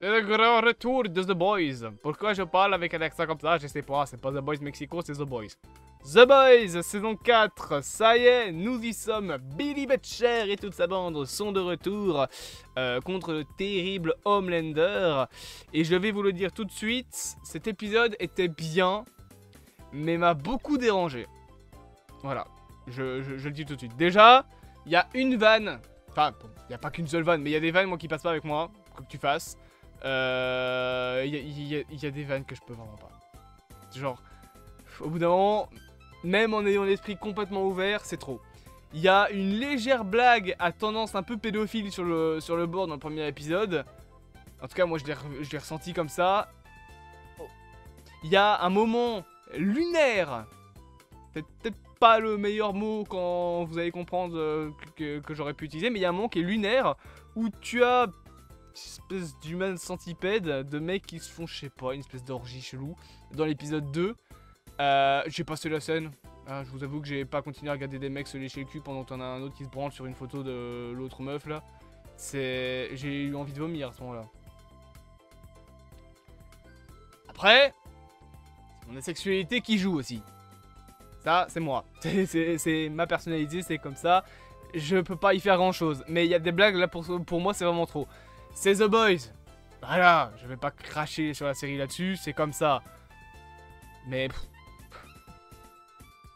C'est le grand retour de The Boys. Pourquoi je parle avec un accent comme ça? Je sais pas, c'est pas The Boys Mexico, c'est The Boys. The Boys, saison 4, ça y est, nous y sommes. Billy Butcher et toute sa bande sont de retour contre le terrible Homelander. Et je vais vous le dire tout de suite, cet épisode était bien, mais m'a beaucoup dérangé. Voilà, je le dis tout de suite. Déjà, il y a une vanne, enfin, il n'y a pas qu'une seule vanne, mais il y a des vannes moi qui passent pas avec moi, quoi que tu fasses. Il y a des vannes que je peux vraiment pas. Genre, au bout d'un moment, même en ayant l'esprit complètement ouvert, c'est trop. Il y a une légère blague à tendance un peu pédophile sur le board dans le premier épisode. En tout cas, moi je l'ai ressenti comme ça. Il y a un moment lunaire. C'est peut-être pas le meilleur mot quand vous allez comprendre que j'aurais pu utiliser, mais il y a un moment qui est lunaire où tu as une espèce d'humain centipède de mecs qui se font, je sais pas, une espèce d'orgie chelou dans l'épisode 2. J'ai passé la scène. Je vous avoue que j'ai pas continué à regarder des mecs se lécher le cul pendant qu'on a un autre qui se branle sur une photo de l'autre meuf là. J'ai eu envie de vomir à ce moment là. Après, c'est mon asexualité qui joue aussi. Ça, c'est moi. C'est ma personnalité, c'est comme ça. Je peux pas y faire grand chose. Mais il y a des blagues là pour moi, c'est vraiment trop. C'est The Boys. Voilà, je vais pas cracher sur la série là-dessus, c'est comme ça. Mais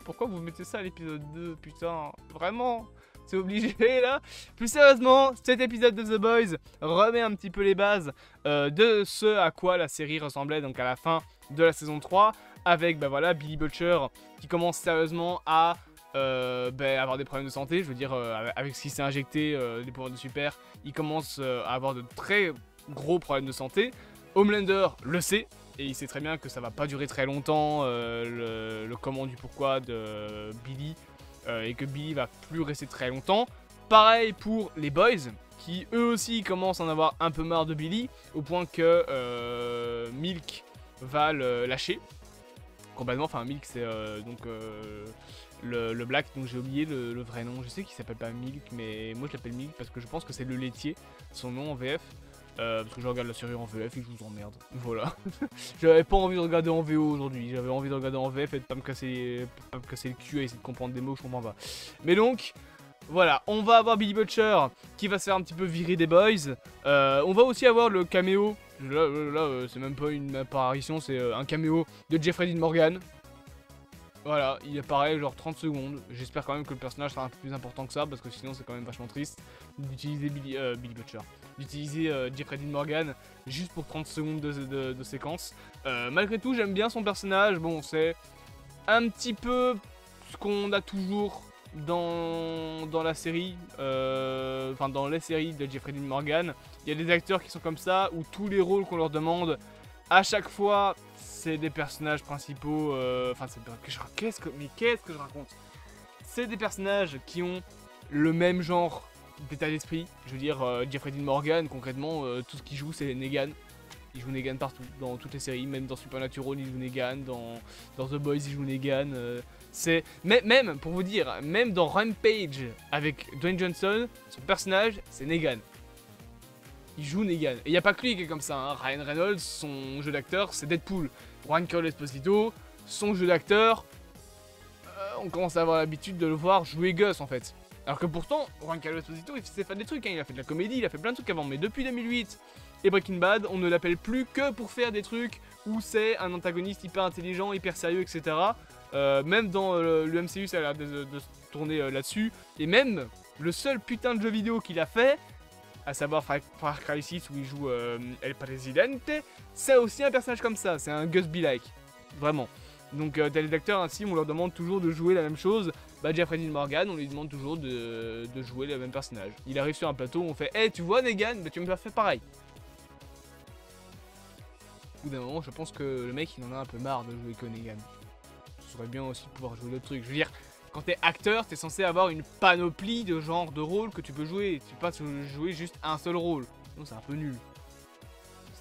pourquoi vous mettez ça à l'épisode 2, putain? Vraiment? C'est obligé là? Plus sérieusement, cet épisode de The Boys remet un petit peu les bases de ce à quoi la série ressemblait donc à la fin de la saison 3. Avec bah voilà, Billy Butcher qui commence sérieusement à avoir des problèmes de santé. Je veux dire, avec ce qu'il s'est injecté, des pouvoirs de super, il commence à avoir de très gros problèmes de santé. Homelander le sait. Et il sait très bien que ça va pas durer très longtemps, le comment du pourquoi de Billy, et que Billy va plus rester très longtemps. Pareil pour les Boys, qui eux aussi commencent à en avoir un peu marre de Billy, au point que Milk va le lâcher. Complètement, enfin Milk c'est donc le Black, donc j'ai oublié le vrai nom. Je sais qu'il s'appelle pas Milk, mais moi je l'appelle Milk parce que je pense que c'est le laitier, son nom en VF. Parce que je regarde la série en VF et que je vous emmerde. Voilà. J'avais pas envie de regarder en VO aujourd'hui. J'avais envie de regarder en VF et de pas me casser le cul à essayer de comprendre des mots que je comprends pas. Mais donc, voilà. On va avoir Billy Butcher qui va se faire un petit peu virer des Boys. On va aussi avoir le caméo. Là c'est même pas une apparition, c'est un caméo de Jeffrey Dean Morgan. Voilà, il apparaît genre 30 secondes. J'espère quand même que le personnage sera un peu plus important que ça, parce que sinon c'est quand même vachement triste d'utiliser Billy Butcher. D'utiliser Jeffrey Dean Morgan juste pour 30 secondes de séquence. Malgré tout, j'aime bien son personnage. Bon, c'est un petit peu ce qu'on a toujours dans la série, enfin dans les séries de Jeffrey Dean Morgan. Il y a des acteurs qui sont comme ça, où tous les rôles qu'on leur demande, à chaque fois, c'est des personnages principaux. Enfin, qu'est-ce que je raconte? C'est des personnages qui ont le même genre d'état d'esprit. Je veux dire, Jeffrey Dean Morgan, concrètement, tout ce qu'il joue, c'est Negan. Il joue Negan partout, dans toutes les séries, même dans Supernatural, il joue Negan, dans The Boys, il joue Negan. Même, pour vous dire, même dans Rampage avec Dwayne Johnson, son personnage, c'est Negan. Il joue Negan. Et il n'y a pas que lui qui est comme ça. Hein. Ryan Reynolds, son jeu d'acteur, c'est Deadpool. Giancarlo Esposito, son jeu d'acteur, on commence à avoir l'habitude de le voir jouer Gus en fait. Alors que pourtant, Giancarlo Esposito, il sait faire des trucs. Hein. Il a fait de la comédie, il a fait plein de trucs avant. Mais depuis 2008 et Breaking Bad, on ne l'appelle plus que pour faire des trucs où c'est un antagoniste hyper intelligent, hyper sérieux, etc. Même dans l'UMCU, ça a l'air de se tourner là-dessus. Et même, le seul putain de jeu vidéo qu'il a fait, à savoir Far Cry 6 où il joue El Presidente, c'est aussi un personnage comme ça, c'est un Gus Be-like, vraiment. Donc t'as les acteurs ainsi, on leur demande toujours de jouer la même chose. Bah Jeffrey Dean Morgan, on lui demande toujours de jouer le même personnage. Il arrive sur un plateau, on fait hey, tu vois Negan, bah tu me fais pareil. Au bout d'un moment, je pense que le mec il en a un peu marre de jouer que Negan. Ce serait bien aussi de pouvoir jouer d'autres trucs. Je veux dire, quand t'es acteur, t'es censé avoir une panoplie de genres de rôles que tu peux jouer. Tu peux pas jouer juste un seul rôle. Non, c'est un peu nul.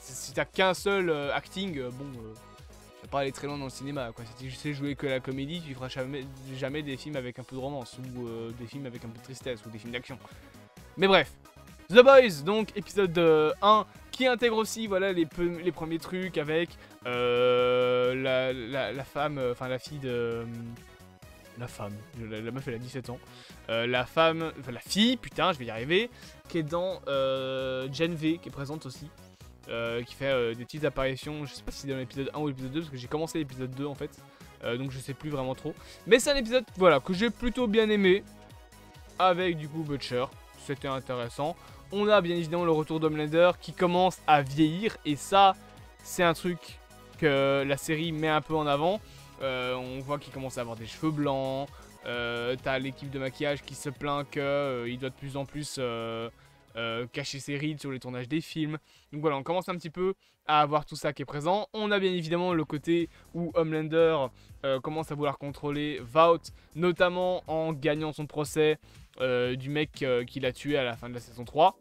Si t'as qu'un seul acting, bon, tu vas pas aller très loin dans le cinéma, quoi. Si tu sais jouer que la comédie, tu feras jamais des films avec un peu de romance, ou des films avec un peu de tristesse, ou des films d'action. Mais bref. The Boys, donc épisode 1, qui intègre aussi voilà, les premiers trucs avec la femme, enfin la fille de... La femme, la meuf elle a 17 ans. La fille, putain, je vais y arriver, qui est dans Gen V, qui est présente aussi. Qui fait des petites apparitions, je sais pas si c'est dans l'épisode 1 ou l'épisode 2, parce que j'ai commencé l'épisode 2 en fait. Donc je sais plus vraiment trop. Mais c'est un épisode, voilà, que j'ai plutôt bien aimé. Avec du coup Butcher, c'était intéressant. On a bien évidemment le retour d'Homelander qui commence à vieillir. Et ça, c'est un truc que la série met un peu en avant. On voit qu'il commence à avoir des cheveux blancs. T'as l'équipe de maquillage qui se plaint qu'il doit de plus en plus cacher ses rides sur les tournages des films. Donc voilà, on commence un petit peu à avoir tout ça qui est présent. On a bien évidemment le côté où Homelander commence à vouloir contrôler Vought, notamment en gagnant son procès du mec qui l'a tué à la fin de la saison 3,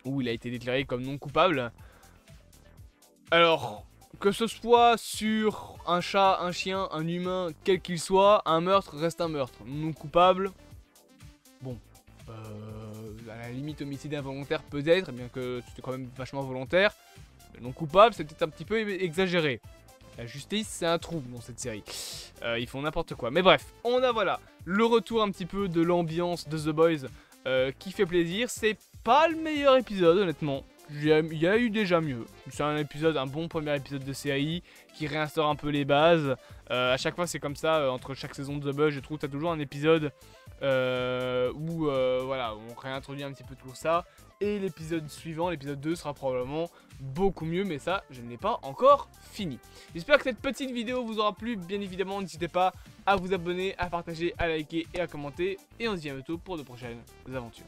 où il a été déclaré comme non coupable. Alors, que ce soit sur un chat, un chien, un humain, quel qu'il soit, un meurtre reste un meurtre. Non coupable, bon, à la limite homicide involontaire peut-être, bien que c'était quand même vachement volontaire. Non coupable, c'est peut-être un petit peu exagéré. La justice, c'est un trou dans cette série. Ils font n'importe quoi. Mais bref, on a voilà le retour un petit peu de l'ambiance de The Boys qui fait plaisir. C'est pas le meilleur épisode, honnêtement. Il y a eu déjà mieux. C'est un bon premier épisode de série qui réinstaure un peu les bases. À chaque fois, c'est comme ça. Entre chaque saison de The Boys, je trouve que tu as toujours un épisode où voilà, on réintroduit un petit peu tout ça. Et l'épisode suivant, l'épisode 2, sera probablement beaucoup mieux. Mais ça, je ne l'ai pas encore fini. J'espère que cette petite vidéo vous aura plu. Bien évidemment, n'hésitez pas à vous abonner, à partager, à liker et à commenter. Et on se dit à bientôt pour de prochaines aventures.